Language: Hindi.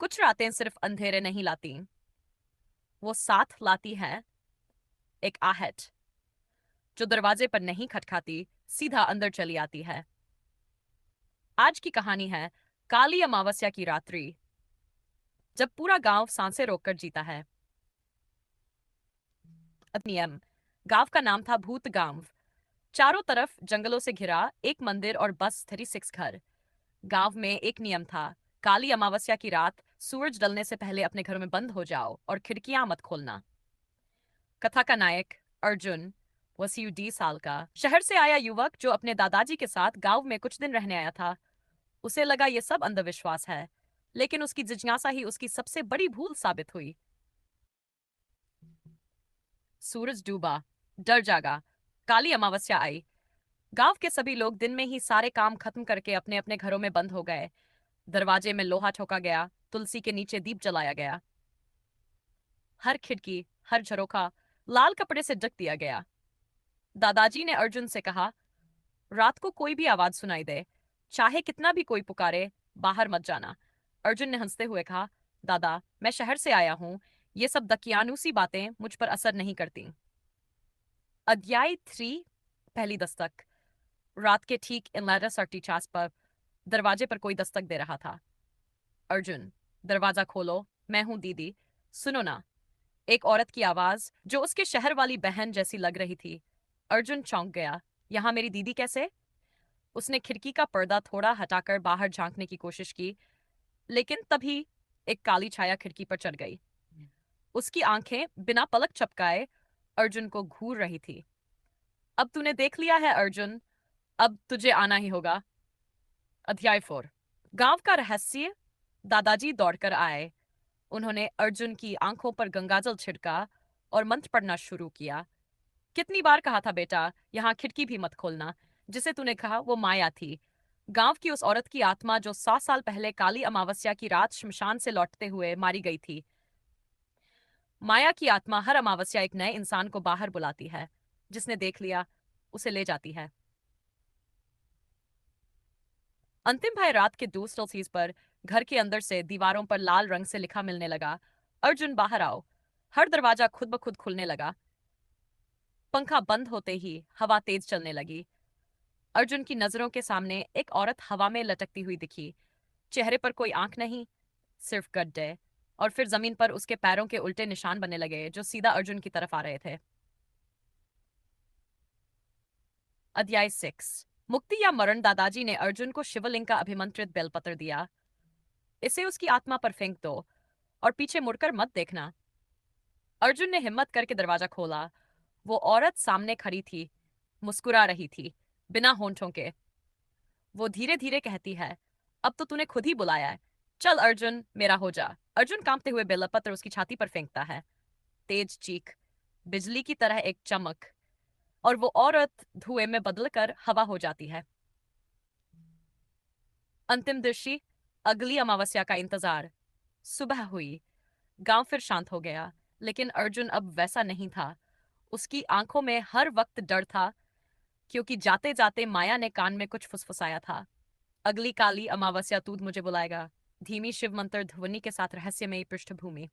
कुछ रातें सिर्फ अंधेरे नहीं लाती, वो साथ लाती है एक आहट जो दरवाजे पर नहीं खटखाती, सीधा अंदर चली आती है। आज की कहानी है काली अमावस्या की रात्रि, जब पूरा गांव सांसें रोककर जीता है। नियम। गांव का नाम था भूत गांव। चारों तरफ जंगलों से घिरा एक मंदिर और बस 36 घर। गांव में एक नियम था, काली अमावस्या की रात सूरज ढलने से पहले अपने घरों में बंद हो जाओ और खिड़कियां मत खोलना। कथा का नायक अर्जुन, 20 साल का शहर से आया युवक जो अपने दादाजी के साथ गांव में कुछ दिन रहने आया था। उसे लगा ये सब अंधविश्वास है, लेकिन उसकी जिज्ञासा ही उसकी सबसे बड़ी भूल साबित हुई। सूरज डूबा, डर जागा, काली अमावस्या आई। गांव के सभी लोग दिन में ही सारे काम खत्म करके अपने अपने घरों में बंद हो गए। दरवाजे में लोहा ठोका गया, तुलसी के नीचे दीप जलाया गया, हर खिड़की, हर झरोखा लाल कपड़े से ढक दिया गया। दादाजी ने अर्जुन से कहा, रात को कोई भी आवाज सुनाई दे, चाहे कितना भी कोई पुकारे, बाहर मत जाना। अर्जुन ने हंसते हुए कहा, दादा, मैं शहर से आया हूं, ये सब दकियानूसी बातें मुझ पर असर नहीं करती। अध्याय 3, पहली दस्तक। रात के ठीक 11:30 पर दरवाजे पर कोई दस्तक दे रहा था। अर्जुन, दरवाजा खोलो, मैं हूं दीदी, सुनो ना। एक औरत की आवाज जो उसके शहर वाली बहन जैसी लग रही थी। अर्जुन चौंक गया, यहाँ मेरी दीदी कैसे? उसने खिड़की का पर्दा थोड़ा हटाकर बाहर झांकने की कोशिश की, लेकिन तभी एक काली छाया खिड़की पर चढ़ गई। उसकी आंखें बिना पलक झपकाए अर्जुन को घूर रही थी। अब तूने देख लिया है अर्जुन, अब तुझे आना ही होगा। अध्याय 4, गांव का रहस्य। दादाजी दौड़कर आए। उन्होंने अर्जुन की आंखों पर गंगाजल छिड़का और मंत्र पढ़ना शुरू किया। कितनी बार कहा था बेटा, यहाँ खिड़की भी मत खोलना। जिसे तूने कहा वो माया थी, गांव की उस औरत की आत्मा जो 100 साल पहले काली अमावस्या की रात शमशान से लौटते हुए मारी गई थी। माया की आत्मा हर अमावस्या एक नए इंसान को बाहर बुलाती है। जिसने देख लिया उसे ले जाती है। अंतिम भाई रात के दूसरे चीज पर घर के अंदर से दीवारों पर लाल रंग से लिखा मिलने लगा, अर्जुन बाहर आओ। हर दरवाजा खुद ब खुद खुलने लगा। पंखा बंद होते ही हवा तेज चलने लगी। अर्जुन की नजरों के सामने एक औरत हवा में लटकती हुई दिखी। चेहरे पर कोई आंख नहीं, सिर्फ गड्ढे। और फिर जमीन पर उसके पैरों के उल्टे निशान बनने लगे जो सीधा अर्जुन की तरफ आ रहे थे। अध्याय 6, मुक्ति या मरण। दादाजी ने अर्जुन को शिवलिंग का अभिमंत्रित बेलपत्र दिया। इसे उसकी आत्मा पर फेंक दो और पीछे मुड़कर मत देखना। अर्जुन ने हिम्मत करके दरवाजा खोला। वो औरत सामने खड़ी थी, मुस्कुरा रही थी, बिना होंठों के। वो धीरे धीरे कहती है, अब तो तूने खुद ही बुलाया है, चल अर्जुन, मेरा हो जा। अर्जुन कांपते हुए बेलपत्र उसकी छाती पर फेंकता है। तेज चीख, बिजली की तरह एक चमक, और वो औरत धुएं में बदलकर हवा हो जाती है। अंतिम दृश्य, अगली अमावस्या का इंतजार। सुबह हुई, गांव फिर शांत हो गया, लेकिन अर्जुन अब वैसा नहीं था। उसकी आंखों में हर वक्त डर था, क्योंकि जाते जाते माया ने कान में कुछ फुसफुसाया था। अगली काली अमावस्या तू मुझे बुलाएगा। धीमी शिव मंत्र ध्वनि के साथ रहस्यमयी पृष्ठभूमि।